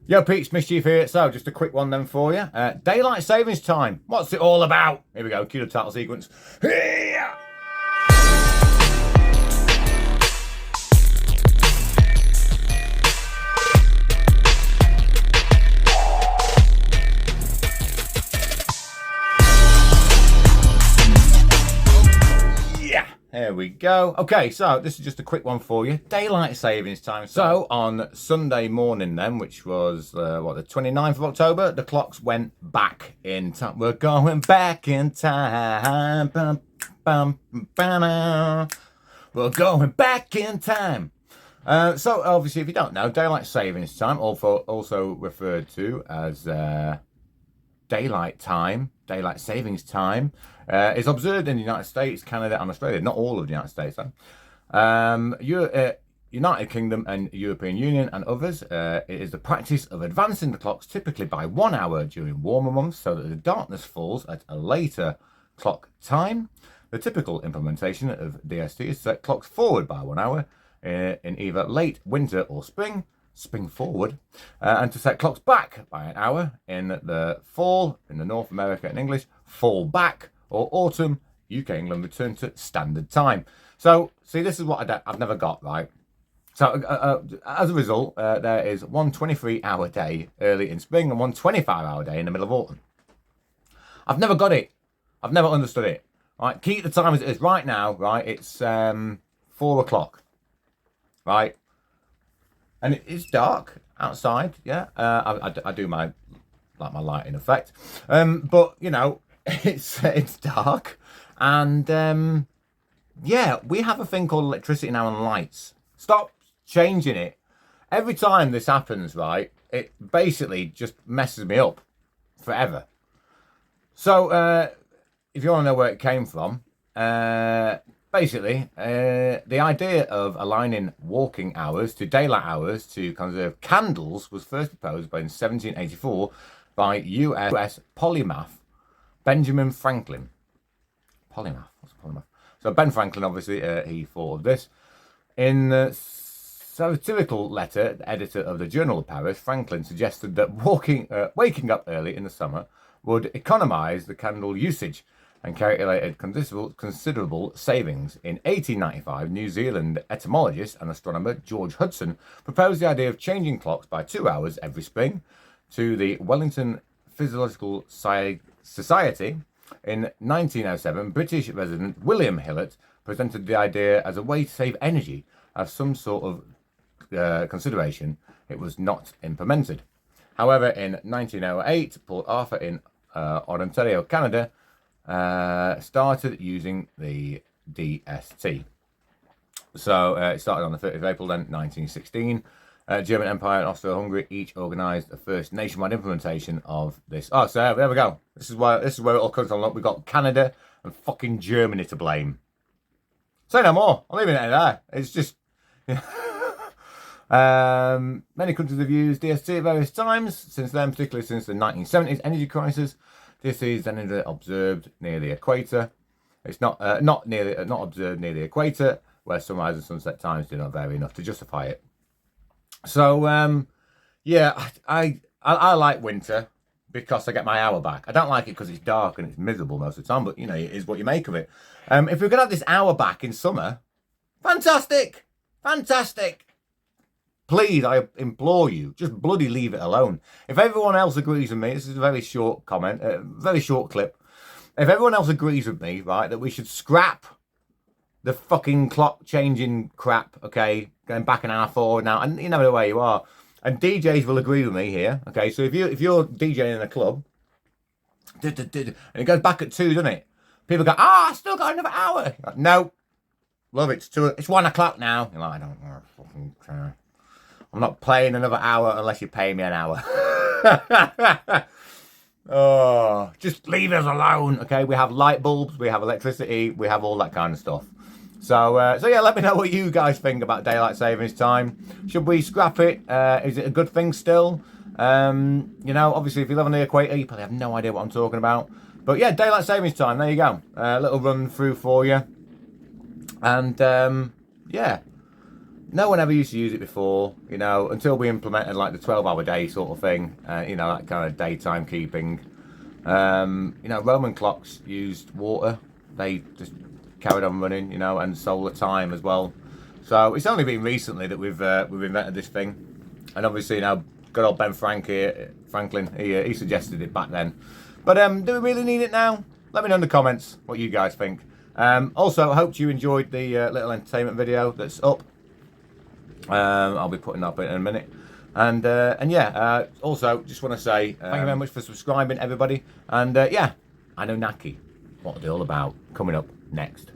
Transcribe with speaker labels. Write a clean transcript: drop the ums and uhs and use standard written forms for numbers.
Speaker 1: Yo, Pete's Mischief here. So, just a quick one then for you. Daylight savings time. What's it all about? Here we go. Cue the title sequence. Yeah. There we go. Okay, so this is just a quick one for you. Daylight savings time. So on Sunday morning then, which was, the 29th of October, the clocks went back in time. We're going back in time. Bum, bum, bum, We're going back in time. So obviously, if you don't know, daylight savings time, also referred to as daylight time, daylight savings time, is observed in the United States, Canada, and Australia. Not all of the United States, though. United Kingdom and European Union and others. It is the practice of advancing the clocks typically by 1 hour during warmer months so that the darkness falls at a later clock time. The typical implementation of DST is to set clocks forward by 1 hour in either late winter or spring forward, and to set clocks back by an hour in the fall, in the North America and English, fall back, or autumn, UK, England, return to standard time. So, see, this is what I've never got, right? So, as a result, there is one 23-hour day early in spring and one 25-hour day in the middle of autumn. I've never got it. I've never understood it. Right, keep the time as it is right now, right? It's 4 o'clock, right? And it's dark outside, yeah. I do my lighting effect, but you know, it's dark, and yeah, we have a thing called electricity now and lights. Stop changing it. Every time this happens, right, it basically just messes me up forever. So, if you want to know where it came from, basically, the idea of aligning walking hours to daylight hours to conserve candles was first proposed in 1784 by US polymath Benjamin Franklin. Polymath? What's a polymath? So Ben Franklin, obviously, he thought of this. In the satirical letter, the editor of the Journal of Paris, Franklin suggested that waking up early in the summer would economize the candle usage, and calculated considerable savings. In 1895, New Zealand etymologist and astronomer George Hudson proposed the idea of changing clocks by 2 hours every spring. To the Wellington Physiological Society in 1907, British resident William Hillett presented the idea as a way to save energy. As some sort of consideration, it was not implemented. However, in 1908, Port Arthur in Ontario, Canada, started using the DST. So it started on the 30th of April then, 1916. German Empire and Austro-Hungary each organised the first nationwide implementation of this. Oh, so there we go. This is where it all comes from. Look, we've got Canada and fucking Germany to blame. Say no more. I'm leaving it there. It's just... many countries have used DST at various times since then, particularly since the 1970s energy crisis. DST is then observed near the equator. It's not observed near the equator, where sunrise and sunset times do not vary enough to justify it. So yeah, I like winter because I get my hour back. I don't like it because it's dark and it's miserable most of the time, but you know, it is what you make of it. If we're gonna have this hour back in summer, fantastic. Please, I implore you, just bloody leave it alone. If everyone else agrees with me, this is a very short comment, a very short clip. If everyone else agrees with me, right, that we should scrap the fucking clock changing crap, okay, going back an hour forward now, and you know where you are. And DJs will agree with me here, okay. So if you're DJing in a club, and it goes back at 2, doesn't it? People go, I still got another hour. Like, no, love it. It's 1 o'clock now. You're like, I don't know, fucking care. I'm not playing another hour unless you pay me an hour. Oh, just leave us alone, okay? We have light bulbs, we have electricity, we have all that kind of stuff. So yeah, let me know what you guys think about daylight savings time. Should we scrap it? Is it a good thing still? You know, obviously, if you live on the equator, you probably have no idea what I'm talking about. But yeah, daylight savings time. There you go. A little run through for you. And yeah. no one ever used to use it before, you know, until we implemented like the 12-hour day sort of thing, you know, that kind of daytime keeping. You know, Roman clocks used water. They just carried on running, you know, and solar time as well. So it's only been recently that we've invented this thing, and obviously, you know, good old Ben Franklin, he suggested it back then. But do we really need it now? Let me know in the comments what you guys think. Also, I hope you enjoyed the little entertainment video that's up. I'll be putting that up in a minute. And yeah, also just want to say thank you very much for subscribing, everybody. And yeah, Anunnaki, what are they all about? Coming up next.